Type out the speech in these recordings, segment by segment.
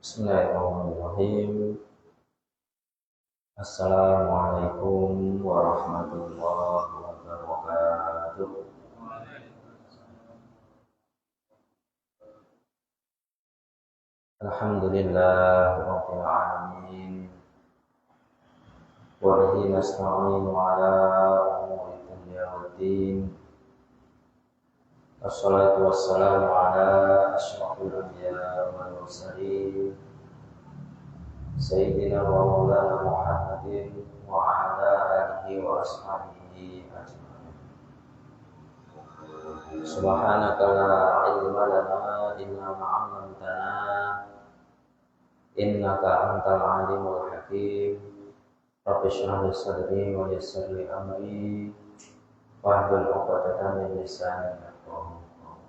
Bismillahirrahmanirrahim. Assalamualaikum warahmatullahi wabarakatuh. Alhamdulillah rabbil alamin. Wa bihi nasta'inu ala umuri dunya waddin. Wassalatu wassalamu ala asyrafil anbiya'i wal mursalin. Sayyidina wa maulana Muhammadin wa ala alihi wa ashabihi ajma'in. Subhanaka la ilma lana illa ma 'allamtana innaka antal alimul hakim. Rabbi shrah li sadri wa yassir li amri wahlul 'uqdatam min lisani yafqahu qawli.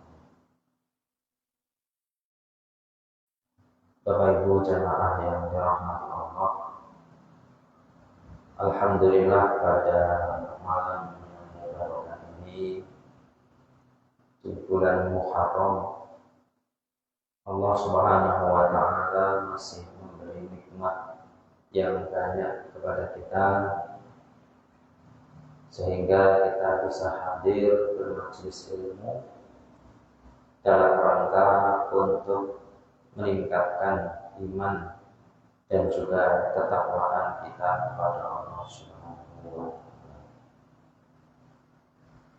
Bapak Ibu jamaah yang dirahmati Allah, alhamdulillah pada malam yang barokah ini di bulan Muharram, Allah Subhanahu wa taala masih memberi nikmat yang banyak kepada kita sehingga kita bisa hadir bermajelis ilmu dalam rangka untuk meningkatkan iman dan juga ketakwaan kita kepada Allah Subhanahu wa taala.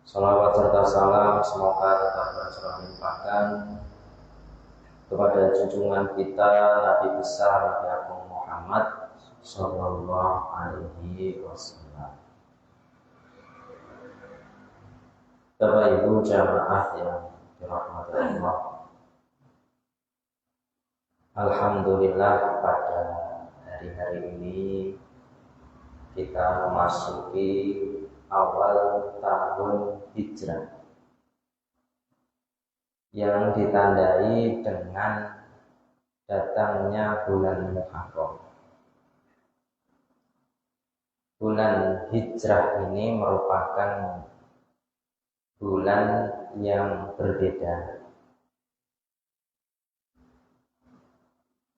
Salawat serta salam semoga tetap tercurah limpahkan kepada junjungan kita Nabi besar Nabi Agung Muhammad sallallahu alaihi wasallam. Bapak Ibu jamaah yang dirahmati Allah, alhamdulillah pada hari-hari ini kita memasuki awal tahun Hijrah yang ditandai dengan datangnya bulan Muharram. Bulan Hijrah ini merupakan bulan yang berbeda.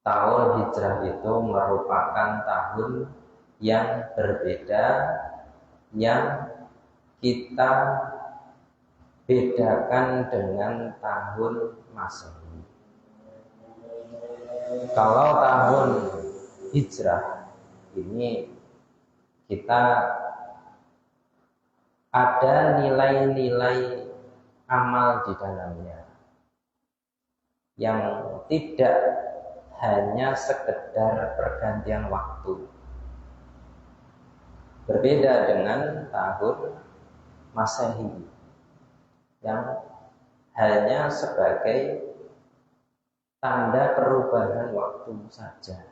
Tahun Hijrah itu merupakan tahun yang berbeda, yang kita bedakan dengan tahun Masehi. Kalau tahun Hijrah ini kita ada nilai-nilai amal di dalamnya yang tidak hanya sekedar pergantian waktu. Berbeda dengan tahun Masehi yang hanya sebagai tanda perubahan waktu saja.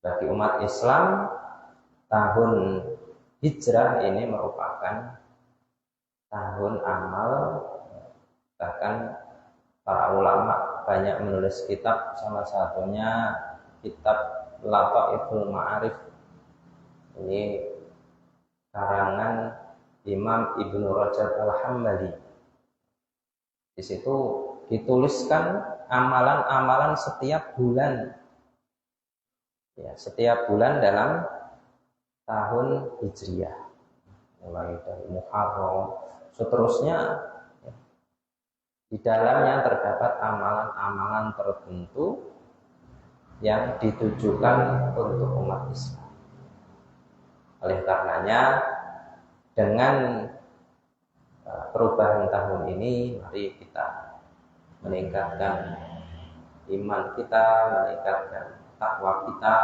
Bagi umat Islam, tahun Hijrah ini merupakan tahun amal. Bahkan para ulama banyak menulis kitab, salah satunya kitab Lataiful Ma'arif. Ini karangan Imam Ibnu Rajab Al-Hambali. Di situ dituliskan amalan-amalan setiap bulan. Ya, setiap bulan dalam tahun Hijriah. Mulai dari Muharram, seterusnya. Di dalamnya terdapat amalan-amalan tertentu yang ditujukan untuk umat Islam. Oleh karenanya, dengan perubahan tahun ini, mari kita meningkatkan iman kita, meningkatkan takwa kita,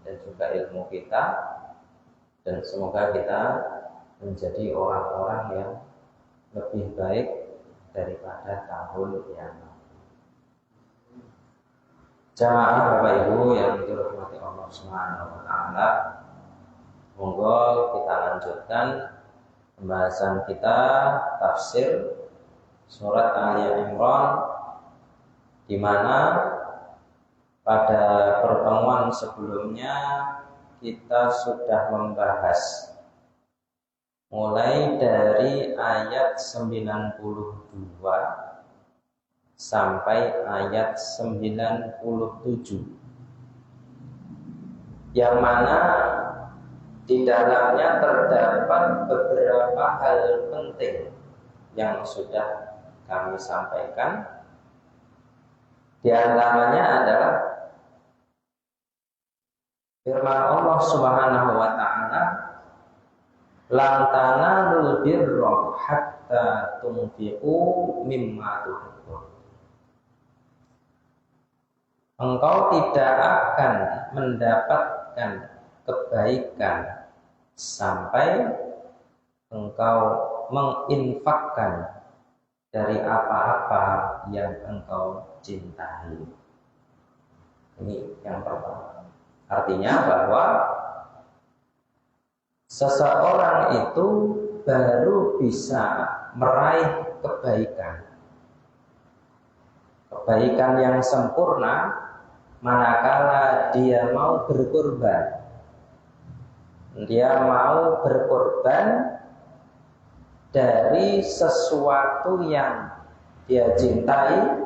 dan juga ilmu kita, dan semoga kita menjadi orang-orang yang lebih baik daripada tahun yang lalu. Jamaah Bapak Ibu yang dirahmati Allah Subhanahu wa taala, monggo kita lanjutkan pembahasan kita tafsir surat Ali Imran, di mana pada pertemuan sebelumnya kita sudah membahas mulai dari ayat 92 sampai ayat 97, yang mana di dalamnya terdapat beberapa hal penting yang sudah kami sampaikan. Di antaranya adalah firman Allah Subhanahu wa taala, "Lan tanalul birra hatta tunfiqu mimma tuhibbun." Engkau tidak akan mendapatkan kebaikan sampai engkau menginfakkan dari apa-apa yang engkau cintai. Ini yang pertama. Artinya bahwa seseorang itu baru bisa meraih kebaikan yang sempurna manakala dia mau berkorban. Dia mau berkorban dari sesuatu yang dia cintai,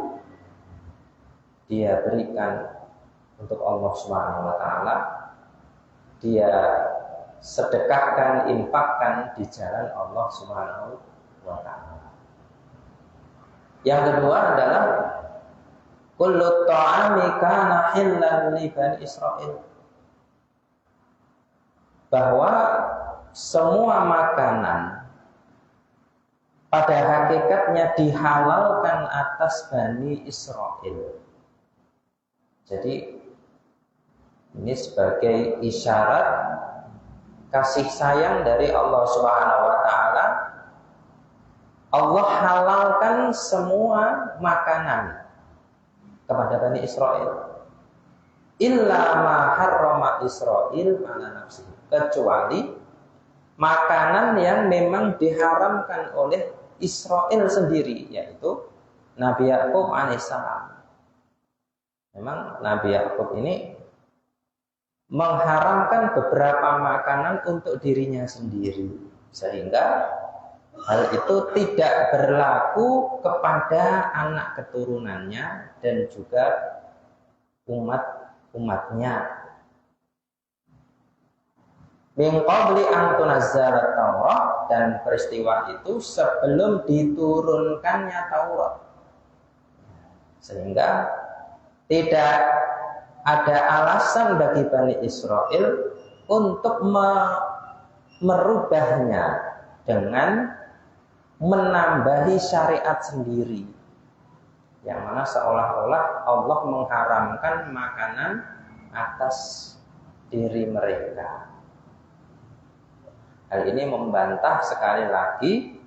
dia berikan untuk Allah Subhanahu wa taala, dia sedekahkan, infakkan di jalan Allah Subhanahu wa taala. Yang kedua adalah kullu ta'ami kana hillan li bani Israil, bahwa semua makanan pada hakikatnya dihalalkan atas Bani Israel. Jadi ini sebagai isyarat kasih sayang dari Allah Subhanahu wa taala. Allah halalkan semua makanan kepada Bani Israel. Illa ma harrama Israil ala nafsihi, kecuali makanan yang memang diharamkan oleh Israel sendiri, yaitu Nabi Yakub alaihissalam. Memang Nabi Yakub ini mengharamkan beberapa makanan untuk dirinya sendiri, sehingga hal itu tidak berlaku kepada anak keturunannya dan juga umatnya. Min qabli an tunazzalat Taurat, dan peristiwa itu sebelum diturunkannya Taurat, sehingga tidak ada alasan bagi Bani Israel untuk merubahnya dengan menambahi syariat sendiri, yang mana seolah-olah Allah mengharamkan makanan atas diri mereka. Hal ini membantah sekali lagi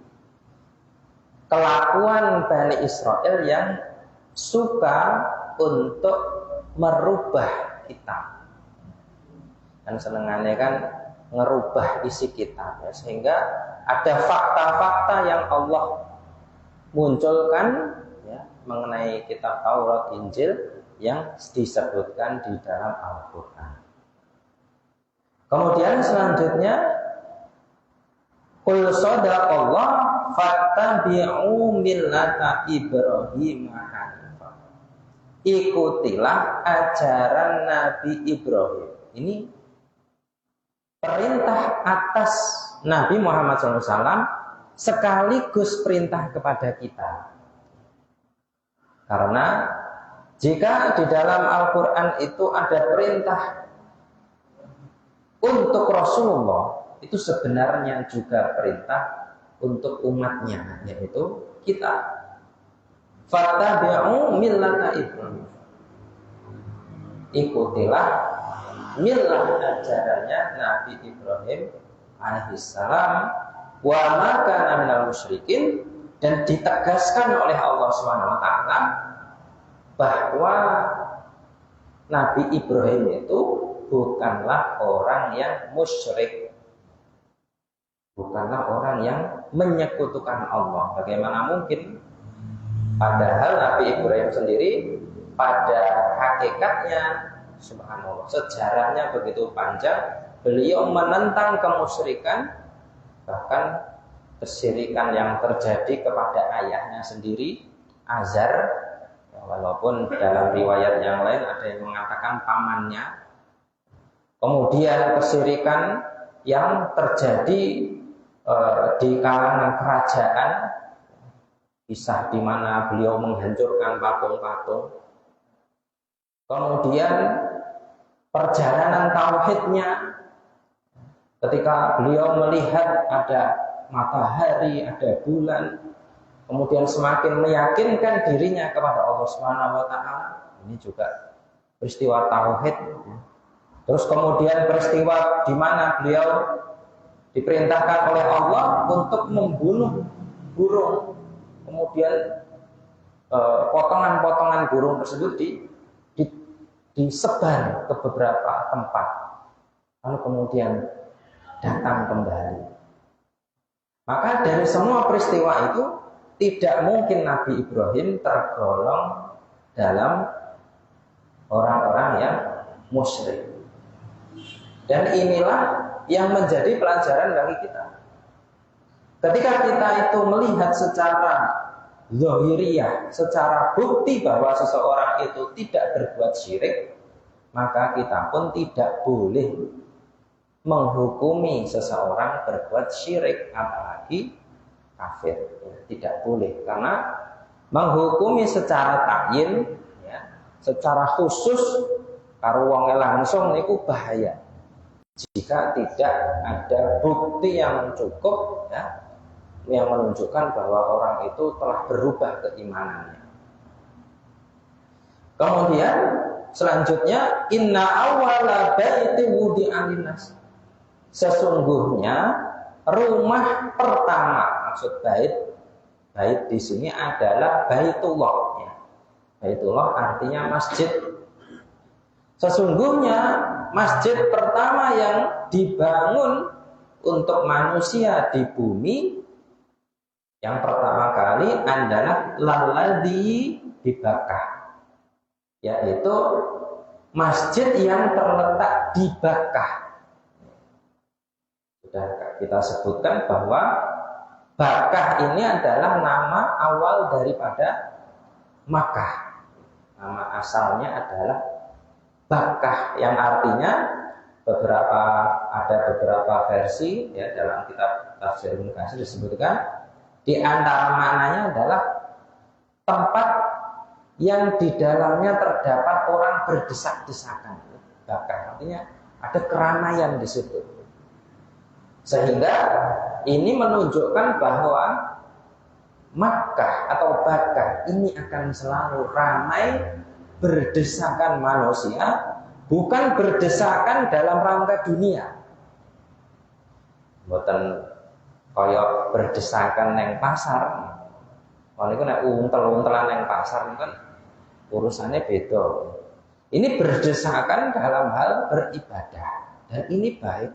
kelakuan Bani Israel yang suka untuk merubah kitab. Dan senengannya kan ngerubah isi kitab, ya, sehingga ada fakta-fakta yang Allah munculkan, ya, mengenai kitab Taurat, Injil yang disebutkan di dalam Al-Quran. Kemudian selanjutnya, qul sadaqallah fattabi'u millata Ibrahim hanifah. Ikutilah ajaran Nabi Ibrahim. Ini perintah atas Nabi Muhammad SAW sekaligus perintah kepada kita. Karena jika di dalam Al-Quran itu ada perintah untuk Rasulullah, itu sebenarnya juga perintah untuk umatnya, yaitu kita. Fattabi'u millata Ibrahim. Ikutilah millah ajarannya Nabi Ibrahim alaihissalam, wa ma kana minal musyrikin, dan ditegaskan oleh Allah Subhanahu wa taala bahwa Nabi Ibrahim itu bukanlah orang yang musyrik, bukanlah orang yang menyekutukan Allah. Bagaimana mungkin? Padahal Nabi Ibrahim sendiri pada hakikatnya, subhanallah, sejarahnya begitu panjang. Beliau menentang kemusyrikan, bahkan kesyirikan yang terjadi kepada ayahnya sendiri, Azar, maupun dalam riwayat yang lain ada yang mengatakan pamannya. Kemudian kesyirikan yang terjadi di kalangan kerajaan, kisah di mana beliau menghancurkan patung-patung. Kemudian perjalanan tauhidnya, ketika beliau melihat ada matahari, ada bulan, kemudian semakin meyakinkan dirinya kepada Allah Subhanahu wa taala. Ini juga peristiwa tauhid. Terus kemudian peristiwa di mana beliau diperintahkan oleh Allah untuk membunuh burung. Kemudian potongan-potongan burung tersebut disebar ke beberapa tempat. Lalu kemudian datang kembali. Maka dari semua peristiwa itu tidak mungkin Nabi Ibrahim tergolong dalam orang-orang yang musyrik. Dan inilah yang menjadi pelajaran bagi kita. Ketika kita itu melihat secara zahiriyah, secara bukti bahwa seseorang itu tidak berbuat syirik, maka kita pun tidak boleh menghukumi seseorang berbuat syirik, apalagi kafir. Tidak boleh, karena menghukumi secara ta'yin, ya, secara khusus karo wong langsung niku bahaya. Jika tidak ada bukti yang cukup, ya, yang menunjukkan bahwa orang itu telah berubah keimanannya. Kemudian selanjutnya, inna awwala baiti wudi'a linnas. Sesungguhnya rumah pertama, maksud bait di sini adalah Baitullah, ya. Baitullah artinya masjid. Sesungguhnya masjid pertama yang dibangun untuk manusia di bumi yang pertama kali adalah lalladzi di Bakkah, yaitu masjid yang terletak di Bakkah. Sudah kita sebutkan bahwa Bakkah ini adalah nama awal daripada Makkah. Nama asalnya adalah Bakkah, yang artinya ada beberapa versi, ya, dalam kitab Tafsir Ibnu Katsir disebutkan di antara maknanya adalah tempat yang di dalamnya terdapat orang berdesak-desakan. Bakkah artinya ada keramaian di situ. Sehingga ini menunjukkan bahwa Makkah atau Bakkah ini akan selalu ramai, berdesakan manusia, bukan berdesakan dalam rangka dunia. Mboten kaya berdesakan neng pasar. Kalau itu nek untel-untelan neng pasar itu kan urusannya beda. Ini berdesakan dalam hal beribadah, dan ini baik.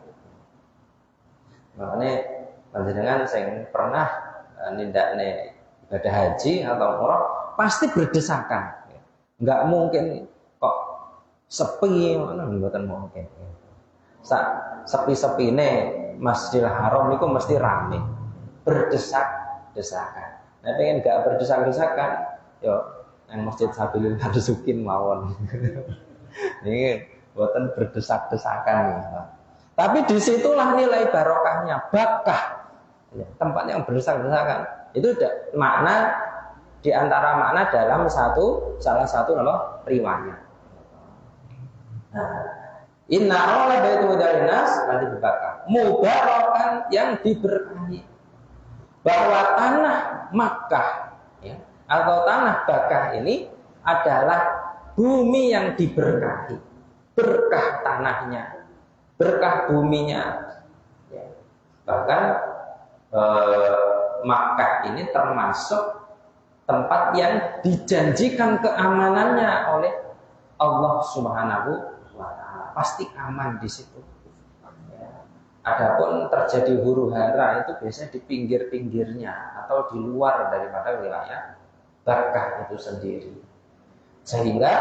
Makanya panjenengan sing pernah nindakne ibadah haji atau umrah pasti berdesakan. Enggak mungkin kok sepi, mana mboten mungkin. Sepi-sepine Masjidil Haram itu mesti rame, berdesak-desakan. Nah, pengen enggak berdesak-desakan, yo yang Masjid Sabilul Marzukin mawon. Ini mboten berdesak-desakan. Tapi disitulah nilai barokahnya, Bakkah, ya, tempat yang berdesak-desakan. Itu makna di antara makna dalam salah satu riwayat. Nah, inna awwala baiti wudi'a linnas nanti Bakkah, mubarakan yang diberkahi. Bahwa tanah Makkah, ya, atau tanah Bakkah ini adalah bumi yang diberkahi, berkah tanahnya, berkah buminya, ya. Bahkan Makkah ini termasuk tempat yang dijanjikan keamanannya oleh Allah Subhanahu wa taala. Pasti aman di situ. Ya. Adapun terjadi huru-hara itu biasanya di pinggir-pinggirnya atau di luar daripada wilayah Bakkah itu sendiri. Sehingga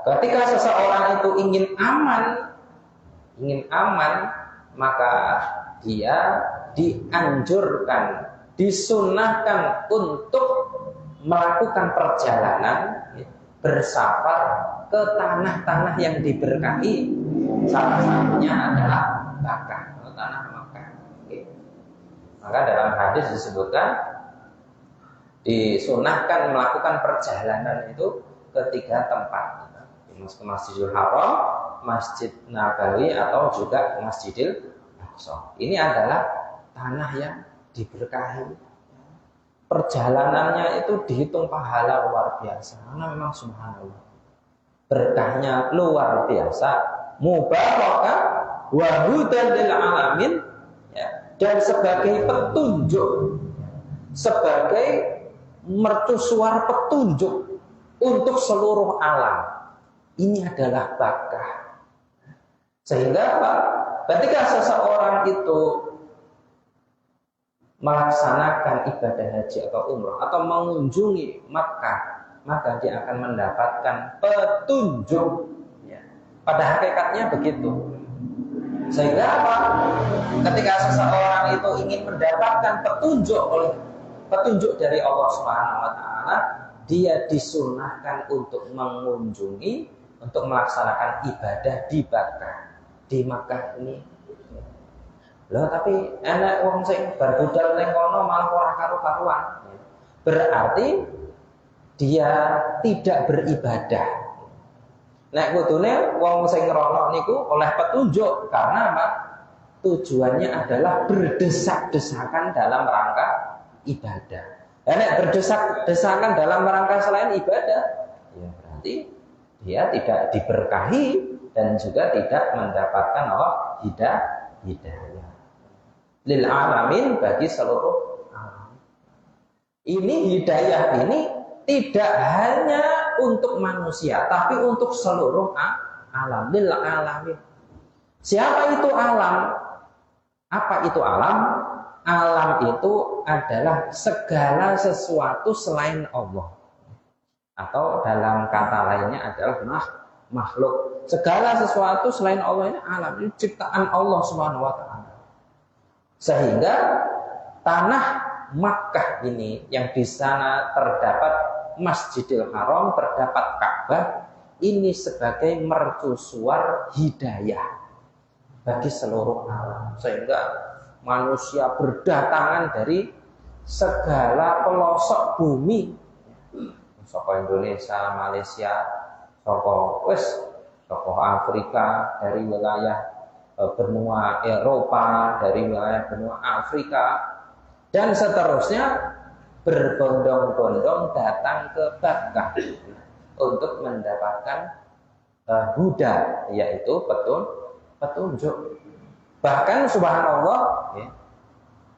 ketika seseorang itu ingin aman, maka dia dianjurkan, disunahkan untuk melakukan perjalanan bersafar ke tanah-tanah yang diberkahi. Salah satunya adalah Makkah, tanah Makkah. Maka dalam hadis disebutkan disunahkan melakukan perjalanan itu ke 3 tempat, ke Masjidil Haram, Masjid Nabawi, atau juga Masjidil Aqsa. Ini adalah tanah yang diberkahi. Perjalanannya itu dihitung pahala luar biasa, karena memang subhanallah berkahnya luar biasa, mubarakah wa hudan lil alamin, ya, dan sebagai petunjuk, sebagai mercusuar petunjuk untuk seluruh alam. Ini adalah barakah. Sehingga apa? Ketika seseorang itu melaksanakan ibadah haji atau umrah atau mengunjungi Makkah, maka dia akan mendapatkan petunjuk. Ya. Pada hakikatnya begitu. Sehingga apa? Ketika seseorang itu ingin mendapatkan petunjuk dari Allah Subhanahu wa taala, dia disunahkan untuk mengunjungi, untuk melaksanakan ibadah di Makkah. Di Makkah ini. Loh, tapi enak wong sing bar budal ning kono malah ora karu-karuan. Berarti dia tidak beribadah. Nek kudune wong sing ngrono niku oleh petunjuk, karena apa? Tujuannya adalah berdesak-desakan dalam rangka ibadah. Nek berdesak-desakan dalam rangka selain ibadah, ya berarti dia tidak diberkahi dan juga tidak mendapatkan hidayah. Lil alamin, bagi seluruh alam. Ini hidayah ini tidak hanya untuk manusia, tapi untuk seluruh alam. Lil alamin. Siapa itu alam? Apa itu alam? Alam itu adalah segala sesuatu selain Allah. Atau dalam kata lainnya adalah makhluk. Segala sesuatu selain Allah ini alam. Ini ciptaan Allah Subhanahu wa taala. Sehingga tanah Makkah ini yang di sana terdapat Masjidil Haram, terdapat Ka'bah, ini sebagai mercusuar hidayah bagi seluruh alam. Sehingga manusia berdatangan dari segala pelosok bumi, soko Indonesia, Malaysia, soko Afrika, dari wilayah benua Eropa, dari wilayah benua Afrika, dan seterusnya berbondong-bondong datang ke Makkah untuk mendapatkan huda, yaitu petunjuk. Bahkan subhanallah, ya,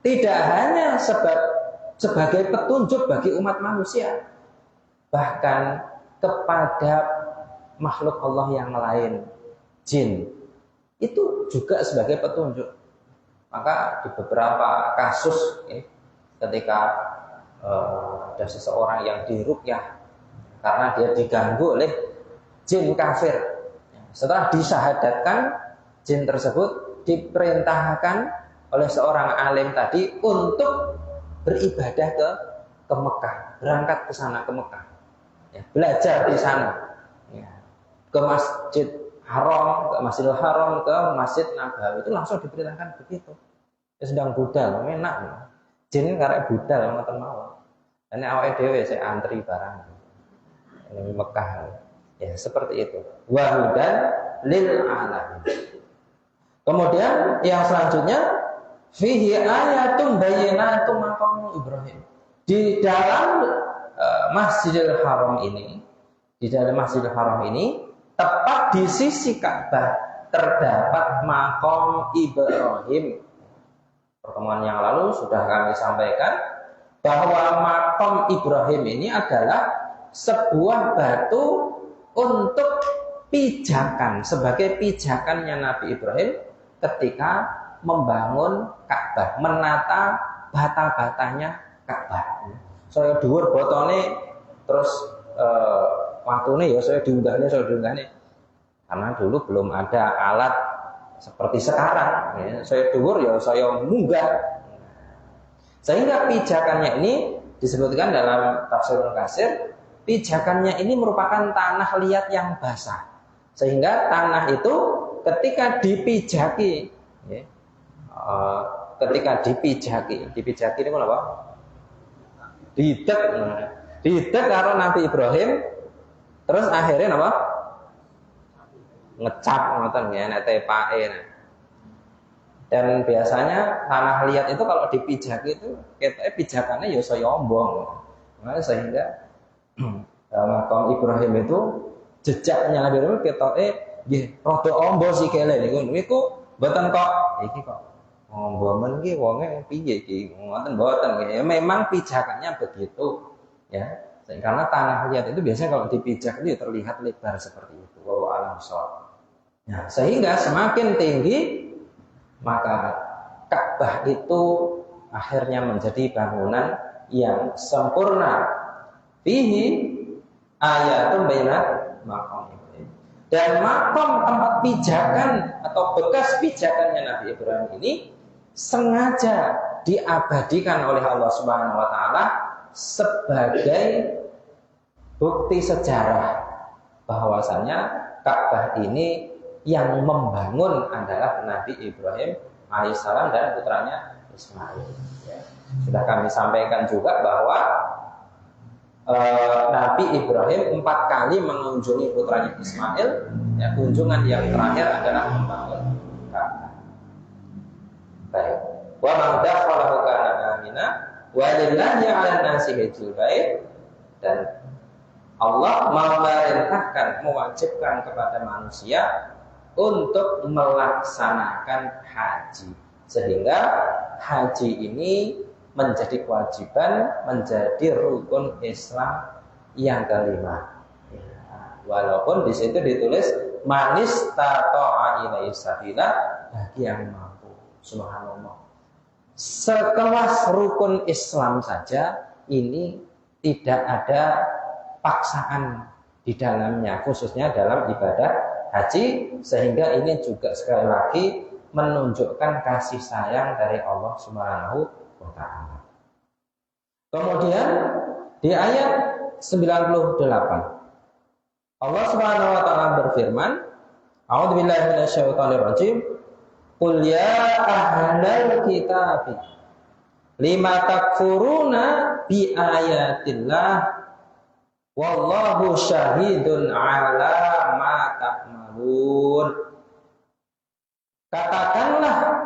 tidak hanya sebagai petunjuk bagi umat manusia, bahkan kepada makhluk Allah yang lain, jin, itu juga sebagai petunjuk. Maka di beberapa kasus, ya, ketika ada seseorang yang diruqyah karena dia diganggu oleh jin kafir, setelah disyahadatkan, jin tersebut diperintahkan oleh seorang alim tadi untuk beribadah ke Mekah, berangkat ke sana, ke Mekah, ya, belajar di sana, ya, ke Masjid Haram, ke Masjidil Haram, ke Masjid Nabawi, itu langsung diperintahkan begitu. Ya, sedang budal, enak. Jin karek budal ngoten mawon. Ini awake dhewe sik antri barang ini Mekah. Ya, seperti itu. Wa hudan lil alamin. Kemudian yang selanjutnya, fihi ayatun bayyinatun maqam Ibrahim. Di dalam Masjidil Haram ini, tepat di sisi Ka'bah terdapat makom Ibrahim. Pertemuan yang lalu sudah kami sampaikan bahwa makom Ibrahim ini adalah sebuah batu untuk pijakan, sebagai pijakannya Nabi Ibrahim ketika membangun Ka'bah, menata bata-batanya Ka'bah. Saya dhuwur botone, terus waktune ya saya diunggahne. Karena dulu belum ada alat seperti sekarang, ya. Saya dhuwur ya saya munggah. Sehingga pijakannya ini disebutkan dalam tafsir Ibnu Katsir, pijakannya ini merupakan tanah liat yang basah. Sehingga tanah itu ketika dipijaki, ya, dipijaki ini apa? Didek karo Nabi Ibrahim, terus akhirnya apa? Ngecap ngoten ya, nek tepake. Dan biasanya tanah liat itu kalau dipijaki itu ketoknya pijakannya ya saya ombong. Nah, sehingga makam Ibrahim itu jejaknya Nabi Ibrahim ketoknya nggih rada ombo sikile niku mboten kok iki kok ombo men iki wonge piye iki ngoten mboten ya memang pijakannya begitu ya. Karena tanah liat itu biasanya kalau dipijak itu terlihat lebar seperti itu. Wallahu a'lam bishawab. Nah, sehingga semakin tinggi maka Ka'bah itu akhirnya menjadi bangunan yang sempurna. Fihi ayatun bainat maqam Ibrahim. Dan makom tempat pijakan atau bekas pijakannya Nabi Ibrahim ini sengaja diabadikan oleh Allah Subhanahu wa taala sebagai bukti sejarah bahwasanya Ka'bah ini yang membangun adalah Nabi Ibrahim alaihissalam dan putranya Ismail. Ya. Sudah kami sampaikan juga bahwa Nabi Ibrahim 4 kali mengunjungi putranya Ismail. Ya, kunjungan yang terakhir adalah membangun Ka'bah. Baik. Wa man dakhalahu kana amina wa lillahi 'alan nasi hajjul bait. Dan Allah memerintahkan, mewajibkan kepada manusia untuk melaksanakan haji. Sehingga haji ini menjadi kewajiban, menjadi rukun Islam yang kelima. Walaupun di situ ditulis manis tata'a ilaihi sabila, bagi yang mampu. Subhanallah. Sekelas rukun Islam saja ini tidak ada paksaan di dalamnya, khususnya dalam ibadah haji, sehingga ini juga sekali lagi menunjukkan kasih sayang dari Allah Subhanahu wa taala. Kemudian di ayat 98 Allah Subhanahu wa taala berfirman, A'udzubillahi minasyaitonirrajim. Qul ya ahlal kitab lima takfuruna bi ayatillah wallahu syahidun ala ma ta'malun. Katakanlah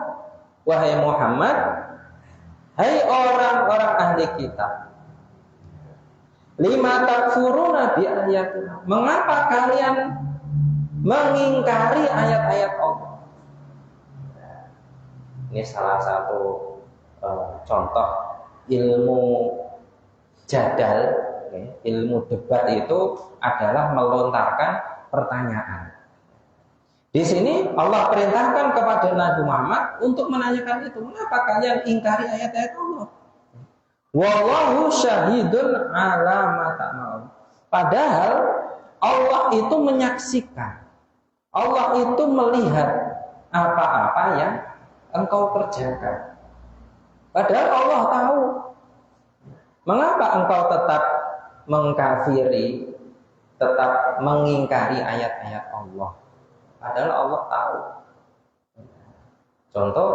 wahai Muhammad, hai orang-orang ahli kitab, lima takfuruna bi ayatillah, mengapa kalian mengingkari ayat-ayat Allah? Ini salah satu contoh ilmu jadal. Ilmu debat itu adalah melontarkan pertanyaan. Di sini Allah perintahkan kepada Nabi Muhammad untuk menanyakan itu, mengapa kalian ingkari ayat-ayat Allah? Wallahu syahidun ala ma ta'malun. Padahal Allah itu menyaksikan, Allah itu melihat apa-apa yang engkau kerjakan. Padahal Allah tahu. Mengapa engkau tetap mengkafiri, tetap mengingkari ayat-ayat Allah? Padahal Allah tahu. Contoh,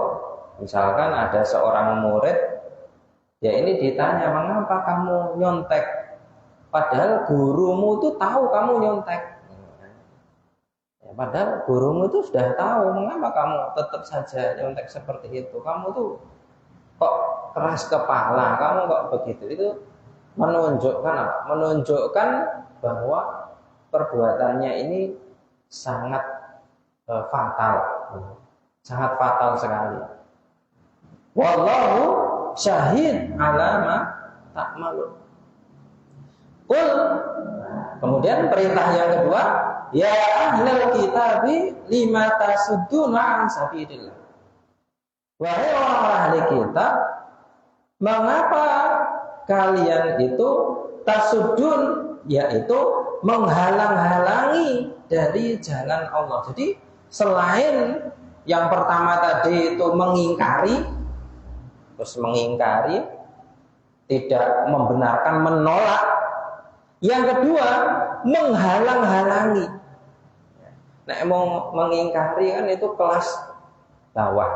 misalkan ada seorang murid, ya ini ditanya, mengapa kamu nyontek? Padahal gurumu itu tahu kamu nyontek. Ya, padahal gurumu itu sudah tahu, mengapa kamu tetap saja nyontek seperti itu? Kamu tuh kok keras kepala, kamu kok begitu? Itu menunjukkan apa? Menunjukkan bahwa perbuatannya ini sangat fatal, sangat fatal sekali. Wallahu syahid ala ma ta'malun. Qul, kemudian perintah yang kedua, ya ahlal kitabi lima tasudduna an sabilillah. Wahai orang ahli kitab, mengapa kalian itu tasudun, yaitu menghalang-halangi dari jalan Allah. Jadi selain yang pertama tadi itu mengingkari, terus mengingkari, tidak membenarkan, menolak, Yang kedua, menghalang-halangi. Nek mau mengingkari kan itu kelas bawah.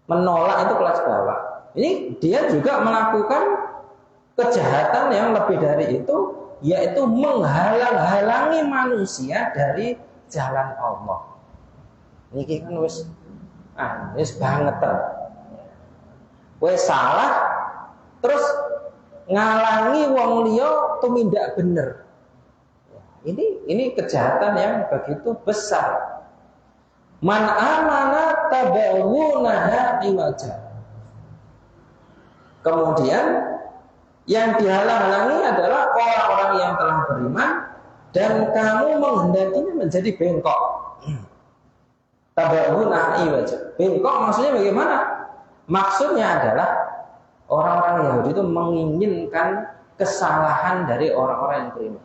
Menolak itu kelas bawah. Ini dia juga melakukan kejahatan yang lebih dari itu, yaitu menghalang-halangi manusia dari jalan Allah. Niki kan wis banget. Wis salah terus ngalangi wong liya tumindak bener. Ini kejahatan yang begitu besar. Man amana tabawunaha iwaja. Kemudian yang dihalang-halangi adalah orang-orang yang telah beriman dan kamu menghendakinya menjadi bengkok. Tabawunaha iwaja. Bengkok maksudnya bagaimana? Maksudnya adalah orang-orang Yahudi itu menginginkan kesalahan dari orang-orang yang beriman.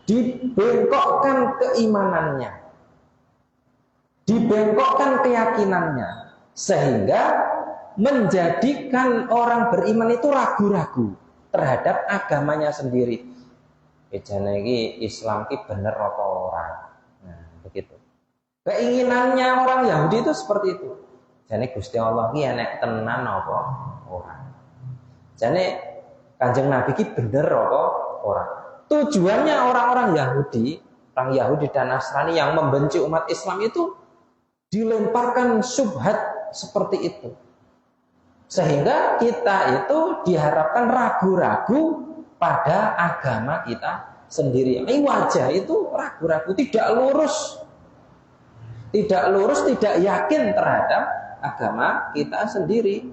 Dibengkokkan keimanannya, dibengkokkan keyakinannya, sehingga menjadikan orang beriman itu ragu-ragu terhadap agamanya sendiri. Jane iki Islam ki bener apa ora? Nah, begitu. Keinginannya orang Yahudi itu seperti itu. Jane Gusti Allah ki enek tenan apa ora? Jane Kanjeng Nabi ki bener apa ora? Tujuannya orang-orang Yahudi, orang Yahudi dan Nasrani yang membenci umat Islam itu dilemparkan syubhat seperti itu. Sehingga kita itu diharapkan ragu-ragu pada agama kita sendiri. Ini wajah itu ragu-ragu, tidak lurus, tidak yakin terhadap agama kita sendiri.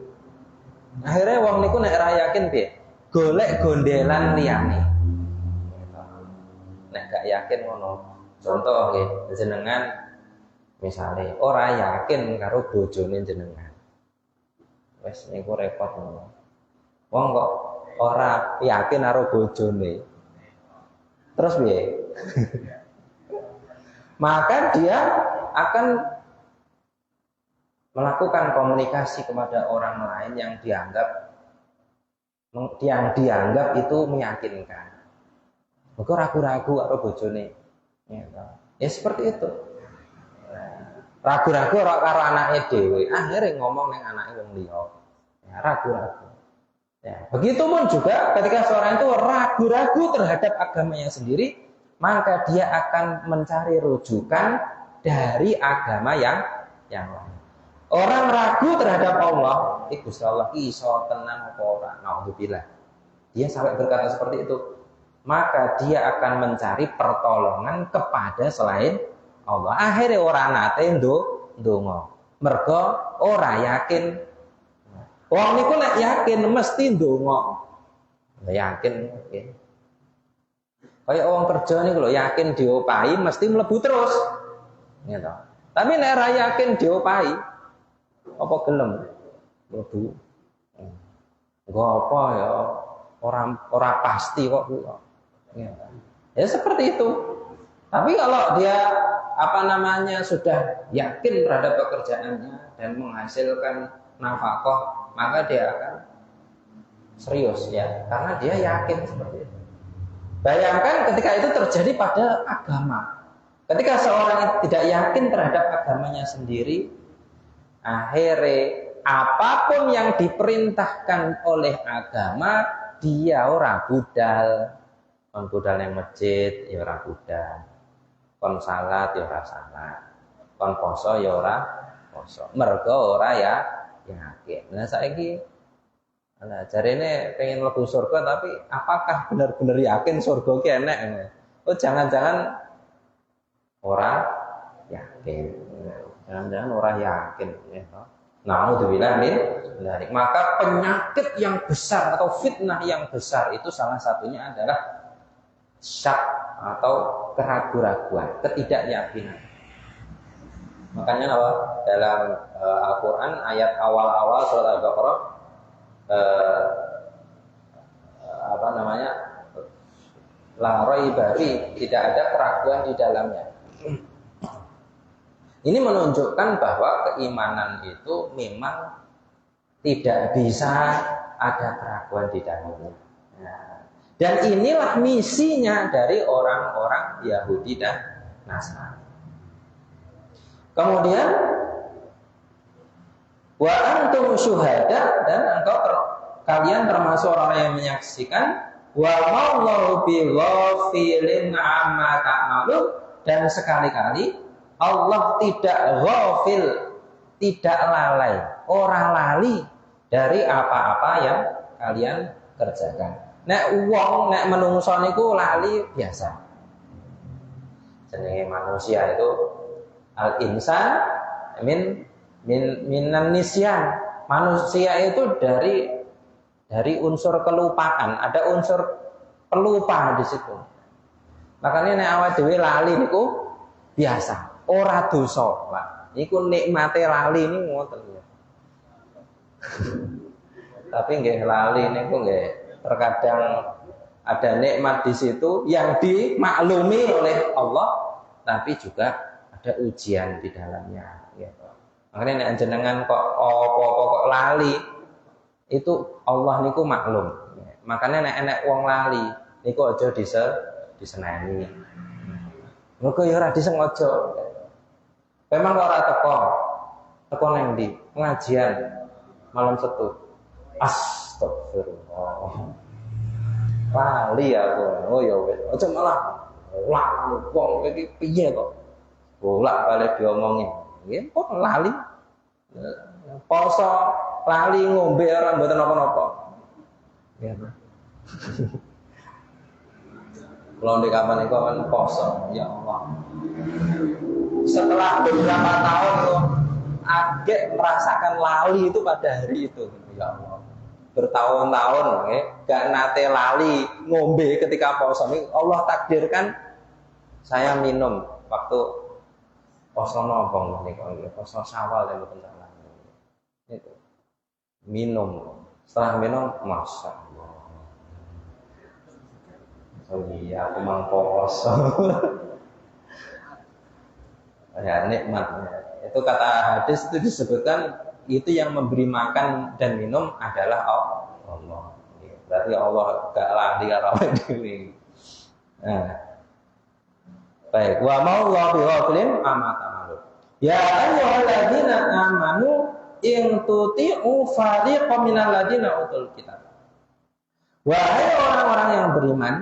Akhirnya wong niku nek ra yakin piye? Golek gondelan liyane. Nek gak yakin ngono. Contoh nggih, jenengan misale ora yakin karo bojone jenengan. Wes niku repot ngono. Wong kok ora yakin karo bojone. Terus piye? Maka dia akan melakukan komunikasi kepada orang lain yang dianggap itu meyakinkan. Mergo ragu-ragu karo bojone. Ya seperti itu. Ragu-ragu karo anake dhewe, akhirnya ngomong ning anake wong liya. Ya, ragu-ragu. Ya, begitupun juga ketika seorang itu ragu-ragu terhadap agamanya sendiri, maka dia akan mencari rujukan dari agama yang lain. Orang ragu terhadap Allah, Gusti Allah iso tenan apa ora? Naudzubillah. Dia sampai berkata seperti itu, maka dia akan mencari pertolongan kepada selain Allah. Akhirnya orang nate ndonga. Mergo ora yakin. Wong niku nek yakin mesti ndonga. Yakin, oke. Kayak wong kerja niku lho yakin diopahi mesti mlebu terus. Gitu. Tapi nek ora yakin diopahi apa gelem mlebu. Engko apa ya ora pasti kok. Ya seperti itu. Tapi kalau dia sudah yakin terhadap pekerjaannya dan menghasilkan nafkah, maka dia akan serius ya, karena dia yakin seperti itu. Bayangkan ketika itu terjadi pada agama. Ketika seorang tidak yakin terhadap agamanya sendiri, akhirnya apapun yang diperintahkan oleh agama, dia ora budal. Kon budal yang masjid ya ora budal. Kon salat ya ora salat. Kon poso ya ora poso. Mergo ora ya yakin. Nah saiki jarene pengen mlebu surga tapi apakah benar-benar yakin surga ki enek? Oh jangan-jangan ora yakin. Jangan-jangan ora yakin ya. Naudzubillah min dzalik. Maka penyakit yang besar atau fitnah yang besar itu salah satunya adalah syak atau keraguan-raguan, ketidakyakinan. Makanya dalam Al-Quran ayat awal-awal surat Al-Baqarah la raiba fi, tidak ada keraguan di dalamnya. Ini menunjukkan bahwa keimanan itu memang tidak bisa ada keraguan di dalamnya. Nah, Dan inilah misinya dari orang-orang Yahudi dan Nasrani. Kemudian wa antum syuhada, dan kalian termasuk orang yang menyaksikan, wa maulahu bi ghafilin amma ta'malun, dan sekali-kali Allah tidak ghafil, tidak lalai, ora lali dari apa-apa yang kalian kerjakan. Nek wong nek menungso niku lali biasa. Jenenge manusia itu al insan minan nisyan. Manusia itu dari unsur kelupaan, ada unsur pelupa di situ. Makanya nek awake dhewe lali niku biasa, ora dosa, Pak. Niku nikmate lali niku ngoten ya. Tapi nggih lali niku nggih terkadang ada nikmat di situ yang dimaklumi oleh Allah, tapi juga ada ujian di dalamnya. Gitu. Makanya nek jenengan kok apa-apa kok lali, itu Allah niku maklum. Makanya nek wong lali niku aja diseneni. Muga ya ora disengaja. Memang ora teko nang ndi? Pengajian malam Setu. Astagfirullah. Lali aku. Oh ya wis, aja malah lali wong iki piye kok. Bolak-balik diomongin. Nggih, kok lali. Poso lali ngombe ora mboten napa-napa. Ya. Kalau di kapan itu kan poso, ya Allah. Setelah beberapa tahun tuh, agak merasakan lali itu pada hari itu, ya Allah. Bertahun-tahun, gak nate lali ngombe ketika poso. Ini Allah takdirkan saya minum waktu poso nopong nih, poso Syawal yang betul itu minum. Setelah minum, masya Allah. Oh iya, aku mang poso. Ya nikmatnya. Itu kata hadis itu disebutkan, itu yang memberi makan dan minum adalah Allah. Berarti Allah gak lali karo dhewe. Nah. Baik, wa maulahu bi ghafilin amma ta'malun. Ya ayyuhalladzina amanu in tuti'u fariqam minal ladzina utul kitab. Wahai orang-orang yang beriman,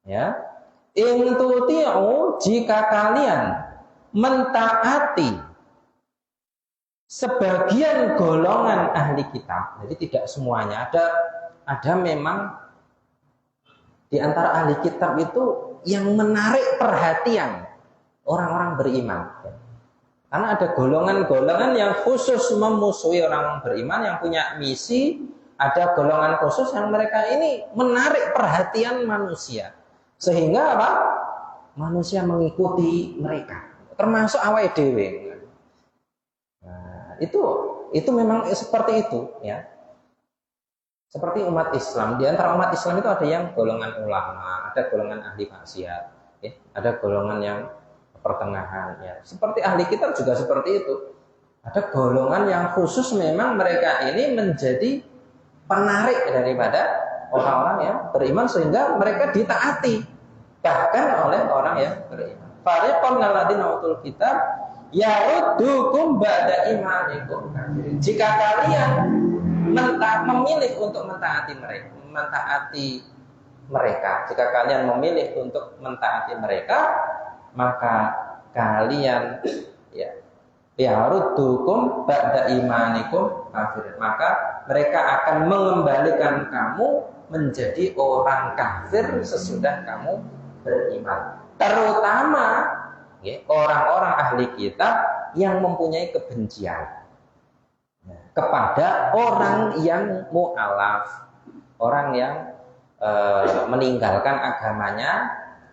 ya, in tuti'u, jika kalian mentaati sebagian golongan ahli kitab, jadi tidak semuanya, ada memang di antara ahli kitab itu yang menarik perhatian orang-orang beriman. Karena ada golongan-golongan yang khusus memusuhi orang beriman, yang punya misi. Ada golongan khusus yang mereka ini menarik perhatian manusia, sehingga apa? Manusia mengikuti mereka, termasuk awake dhewe. Itu memang seperti itu, ya. Seperti umat Islam, di antara umat Islam itu ada yang golongan ulama, ada golongan ahli maksiat, ya. Ada golongan yang pertengahan, ya. Seperti ahli kitab juga seperti itu. Ada golongan yang khusus memang mereka ini menjadi penarik daripada orang-orang yang beriman, sehingga mereka ditaati bahkan oleh orang yang beriman. Fariqan alladzina utul kitab yaruddukum ba'da imanikum. Jika kalian memilih untuk mentaati mereka, jika kalian memilih untuk mentaati mereka, maka kalian yaruddukum ba'da imanikum kafir. Maka mereka akan mengembalikan kamu menjadi orang kafir sesudah kamu beriman. Terutama orang-orang ahli kitab yang mempunyai kebencian kepada orang yang mu'alaf, orang yang meninggalkan agamanya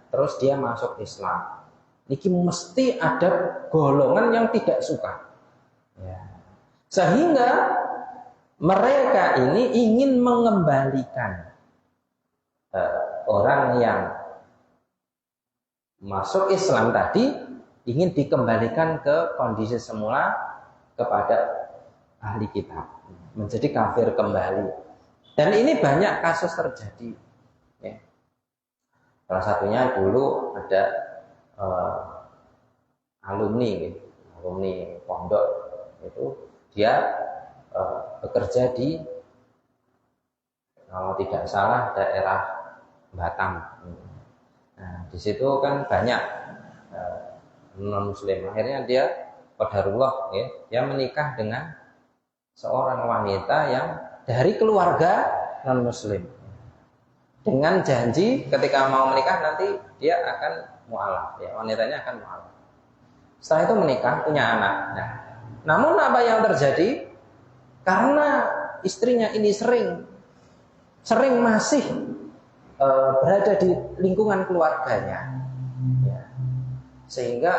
terus dia masuk Islam. Ini mesti ada golongan yang tidak suka, sehingga mereka ini ingin mengembalikan orang yang masuk Islam tadi, ingin dikembalikan ke kondisi semula kepada ahli kitab, menjadi kafir kembali. Dan ini banyak kasus terjadi, Ya. Salah satunya dulu ada alumni, gitu. Alumni pondok itu dia bekerja di, kalau tidak salah, daerah Batam. Nah, di situ kan banyak non muslim. Akhirnya dia qadarullah, ya, dia menikah dengan seorang wanita yang dari keluarga non muslim, dengan janji ketika mau menikah nanti dia akan mu'alaf, ya, wanitanya akan mu'alaf. Setelah itu menikah, punya anak. Nah, namun apa yang terjadi? Karena istrinya ini sering masih berada di lingkungan keluarganya, ya, sehingga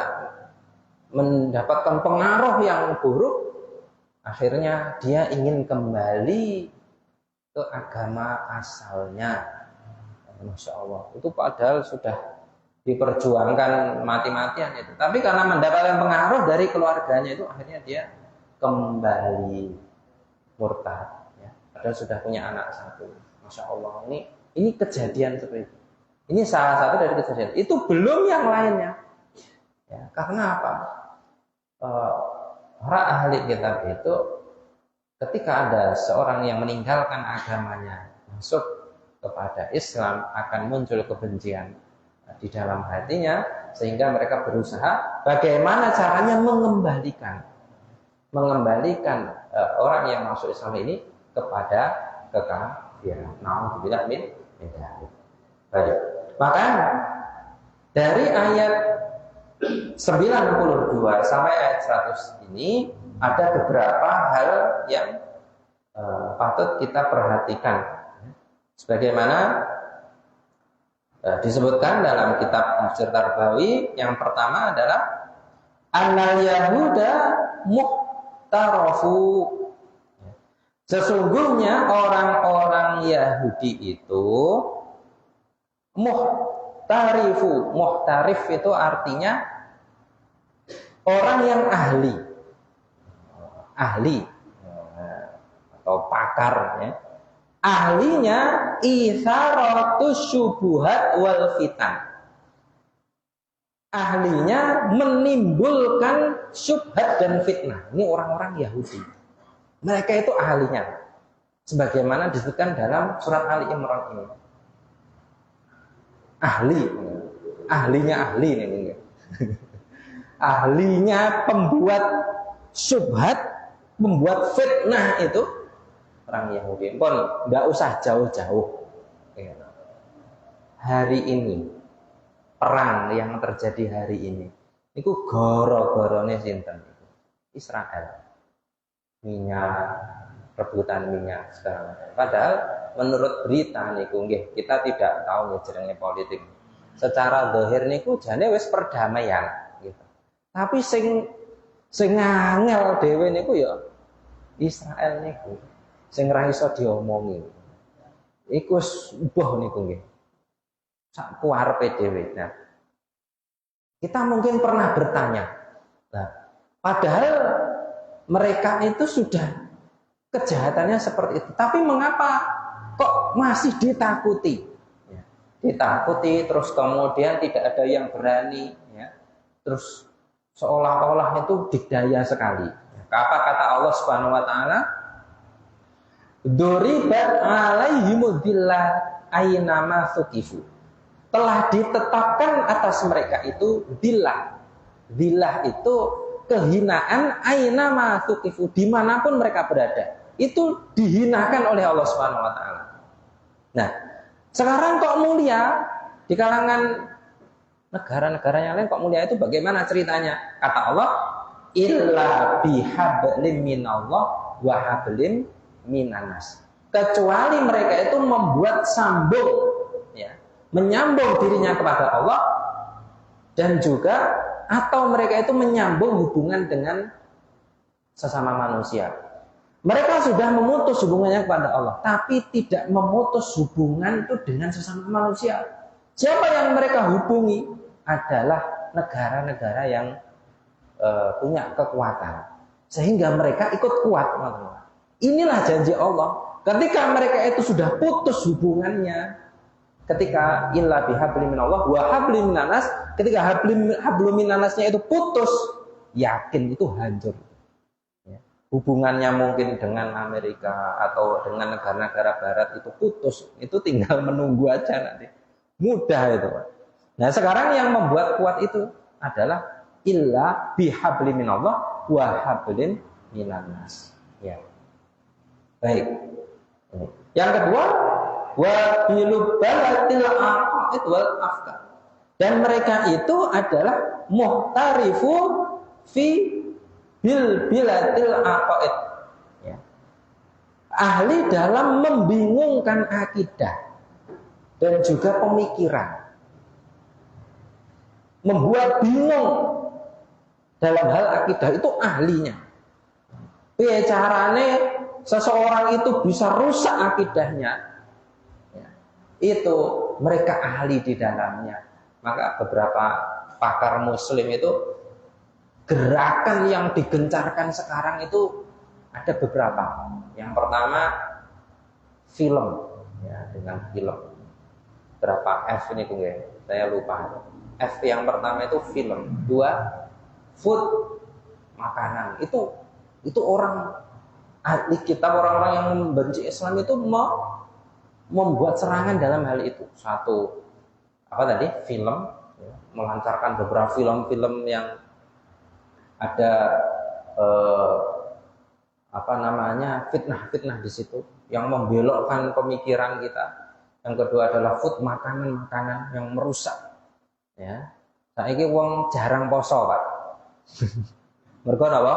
mendapatkan pengaruh yang buruk. Akhirnya dia ingin kembali ke agama asalnya. Masya Allah, itu padahal sudah diperjuangkan mati-matian itu, tapi karena mendapatkan pengaruh dari keluarganya itu, akhirnya dia kembali murtad, ya. Padahal sudah punya anak satu. Masya Allah, ini kejadian seperti itu. Ini salah satu dari kejadian. Itu belum yang lainnya, ya. Karena apa? Orang ahli kitab itu ketika ada seorang yang meninggalkan agamanya masuk kepada Islam, akan muncul kebencian di dalam hatinya, sehingga mereka berusaha bagaimana caranya mengembalikan orang yang masuk Islam ini kepada kekafiran. Nauzubillah min dzalik. Baik. Maka dari ayat 92 sampai ayat 100 ini ada beberapa hal yang patut kita perhatikan. Sebagaimana disebutkan dalam kitab Tafsir Tarbawi, yang pertama adalah annal yahuda muhtarafu. Sesungguhnya orang-orang Yahudi itu muhtarifu. Muhtarif itu artinya orang yang ahli atau pakar, ya. Ahlinya itsaratus syubuhat wal fitan. Ahlinya menimbulkan syubhat dan fitnah. Ini orang-orang Yahudi. Mereka itu ahlinya, sebagaimana disebutkan dalam surat Ali Imran ini. Ahlinya ahli ini. Ahlinya pembuat syubhat, membuat fitnah itu orang Yahudi. Pun nggak usah jauh-jauh. Hari ini, perang yang terjadi hari ini, itu goro-gorone sinten? Israel. Minyak, rebutan minyak sekarang. Padahal menurut berita niku nggih, kita tidak tahu jenenge politik. Secara zahir niku jane wis perdamaian gitu. Tapi sing ngangel dhewe niku ya Israel niku. Sing ra iso diomongi. Iku mbuh niku nggih. Sak kuarepe dhewe. Nah, kita mungkin pernah bertanya. Nah, padahal mereka itu sudah kejahatannya seperti itu, tapi mengapa kok masih ditakuti? Ya, ditakuti, terus kemudian tidak ada yang berani, ya. Terus seolah-olah itu dikdaya sekali. Apa kata Allah Subhanahu Wa Taala? Duribat alaihimudillah aynama sukifu. Telah ditetapkan atas mereka itu dillah. Dillah itu kehinaan aina masukifu, dimanapun mereka berada, itu dihinakan oleh Allah Subhanahu Wa Taala. Nah, sekarang kok mulia di kalangan negara-negara yang lain, kok mulia itu bagaimana ceritanya? Kata Allah, illa bihablim minallah wa hablim minanas. Kecuali mereka itu membuat sambung, ya, menyambung dirinya kepada Allah, dan juga atau mereka itu menyambung hubungan dengan sesama manusia. Mereka sudah memutus hubungannya kepada Allah, tapi tidak memutus hubungan itu dengan sesama manusia. Siapa yang mereka hubungi adalah negara-negara yang punya kekuatan, sehingga mereka ikut kuat. Inilah janji Allah. Ketika mereka itu sudah putus hubungannya ketika illa bihablin minallah wa hablin minanas, ketika hablum minanasnya itu putus, yakin itu hancur. Ya. Hubungannya mungkin dengan Amerika atau dengan negara-negara barat itu putus, itu tinggal menunggu aja nanti. Mudah itu. Nah, sekarang yang membuat kuat itu adalah illa bihablin minallah wa hablin minanas. Ya. Baik. Yang kedua, wa bilubalatil aqaid wal afkar. Dan mereka itu adalah muhtarifu fi bilatil aqaid. Ya. Ahli dalam membingungkan akidah dan juga pemikiran. Membuat bingung dalam hal akidah itu ahlinya. Piye carane seseorang itu bisa rusak akidahnya, ya, itu mereka ahli di dalamnya. Maka beberapa pakar muslim itu gerakan yang digencarkan sekarang itu ada beberapa. Yang pertama film, ya, dengan film. Berapa F ini tuh ya? Saya lupa. F yang pertama itu film. 2 food, makanan. Itu orang ahli kitab, orang-orang yang membenci Islam itu membuat serangan dalam hal itu. Satu, film, ya, melancarkan beberapa film-film yang ada fitnah-fitnah di situ yang membelokkan pemikiran kita. Yang kedua adalah food, makanan-makanan yang merusak. Ya, saiki wong jarang poso, Pak. Mergo napa?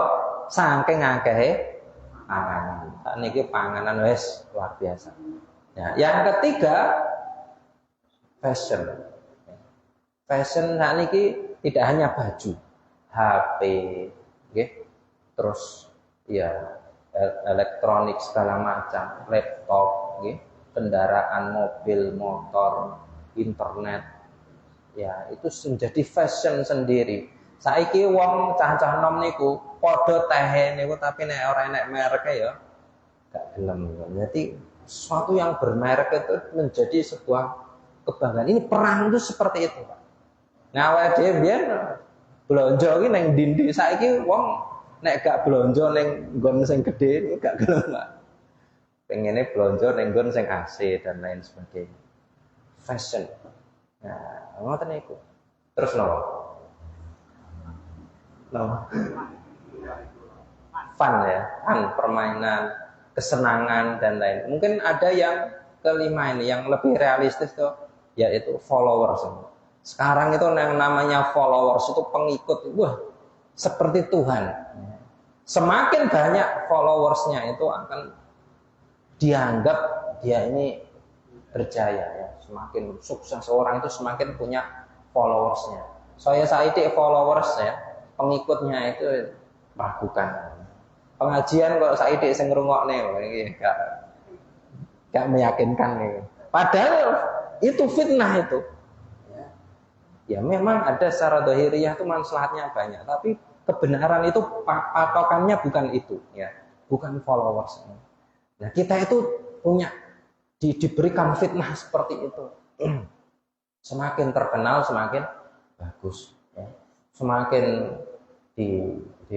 Saking akehe panganan. Sakniki panganan wis luar biasa. Ya, yang ketiga fashion. Fashion sakniki tidak hanya baju, HP, nggih. Terus ya elektronik segala macam, laptop, nggih, kendaraan, mobil, motor, internet. Ya, itu menjadi fashion sendiri. Saiki wong cah-cah nom niku padha tehe niku tapi nek ora enek mereke ya gak gelem. Jadi sesuatu yang bermerek itu menjadi sebuah kebanggaan. Ini perang itu seperti itu, Pak. Nah, awake dhewe biyen blonjo iki ning ndi-ndi, saiki wong nek gak blonjo ning nggon sing gedhe gak gelem, Pak. Pengene blonjo ning nggon sing AC dan lain sebagainya. Fashion. Nah, ngoten niku. Terus napa? Fun ya, permainan, kesenangan dan lain. Mungkin ada yang kelima ini yang lebih realistis tuh, yaitu followers. Sekarang itu yang namanya followers itu pengikut, wah seperti Tuhan. Semakin banyak followersnya itu akan dianggap dia ini berjaya ya. Semakin sukses orang itu semakin punya followersnya. Saya followers ya, pengikutnya itu ragukan. Pengajian kok saiki sing ngrungokne iki gak meyakinkan nih. Padahal itu fitnah itu. Ya memang ada secara zahiriyah itu maslahatnya banyak, tapi kebenaran itu patokannya bukan itu ya, bukan followers. Nah, kita itu punya diberikan fitnah seperti itu. Semakin terkenal semakin bagus ya. Semakin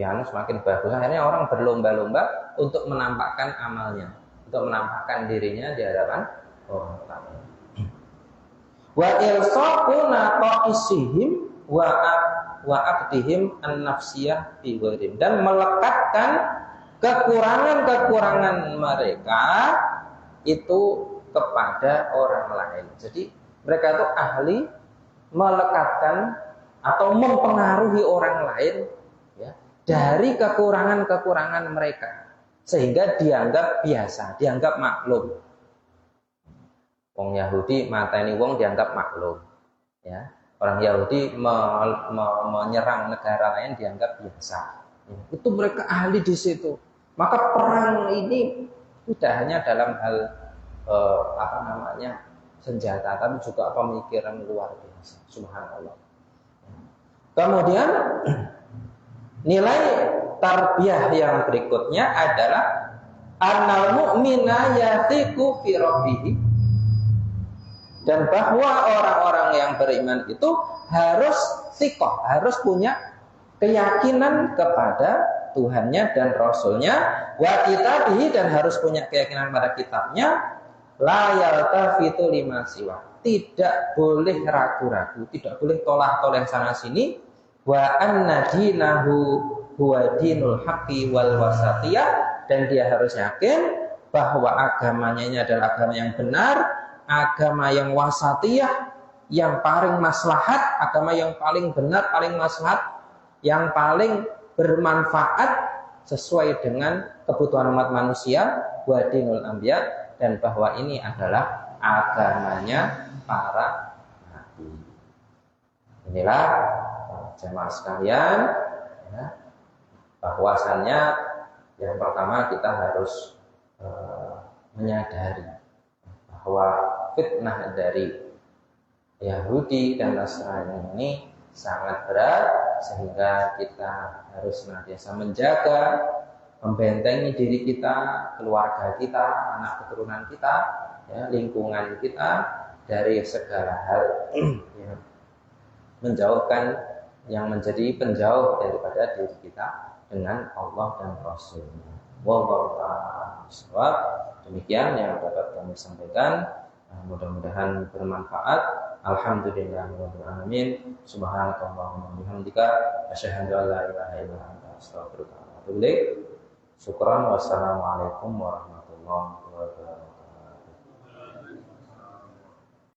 semakin bagus. Akhirnya orang berlomba-lomba untuk menampakkan amalnya, untuk menampakkan dirinya di hadapan orang lain. Wa ilsaquna qa'isihim wa aqdihim an-nafsiyah bi ghairim, dan melekatkan kekurangan-kekurangan mereka itu kepada orang lain. Jadi mereka itu ahli melekatkan atau mempengaruhi orang lain ya, dari kekurangan-kekurangan mereka sehingga dianggap biasa, dianggap maklum. Wong Yahudi mateni wong dianggap maklum ya. Orang Yahudi menyerang negara lain dianggap biasa. Itu mereka ahli di situ. Maka perang ini tidak hanya dalam hal senjata, tapi juga pemikiran luar biasa. Subhanallah. Kemudian nilai tarbiyah yang berikutnya adalah annal mu'mina yathiqu fi rabbih Dan bahwa orang-orang yang beriman itu harus thiqah, harus punya keyakinan kepada Tuhannya dan Rasulnya, wa kitabihi, dan harus punya keyakinan pada kitabnya, la yaltafitu lima siwa, tidak boleh ragu-ragu, tidak boleh tolak-toleh sana sini, wa anna dinahu huwa dinul haqqi wal wasatiyah, dan dia harus yakin bahwa agamanya ini adalah agama yang benar, agama yang wasatiyah, yang paling maslahat, agama yang paling benar, paling maslahat, yang paling bermanfaat sesuai dengan kebutuhan umat manusia, wa dinul anbiya, dan bahwa ini adalah agamanya para nabi. Inilah jemaah sekalian, ya, bahwasannya yang pertama kita harus menyadari bahwa fitnah dari Yahudi dan Nasrani ini sangat berat, sehingga kita harus senantiasa menjaga, membentengi diri kita, keluarga kita, anak keturunan kita, ya, lingkungan kita dari segala hal ya, menjauhkan yang menjadi penjauh daripada diri kita dengan Allah dan Rasul-Nya. Wallahu ta'ala bishawab. Demikian yang dapat kami sampaikan. Mudah-mudahan bermanfaat. Alhamdulillahirabbil alamin. Subhanakallahumma wa bihamdika asyhadu an la ilaha illa anta astaghfiruka wa atubu ilaik. Syukran, wassalamualaikum warahmatullahi wabarakatuh.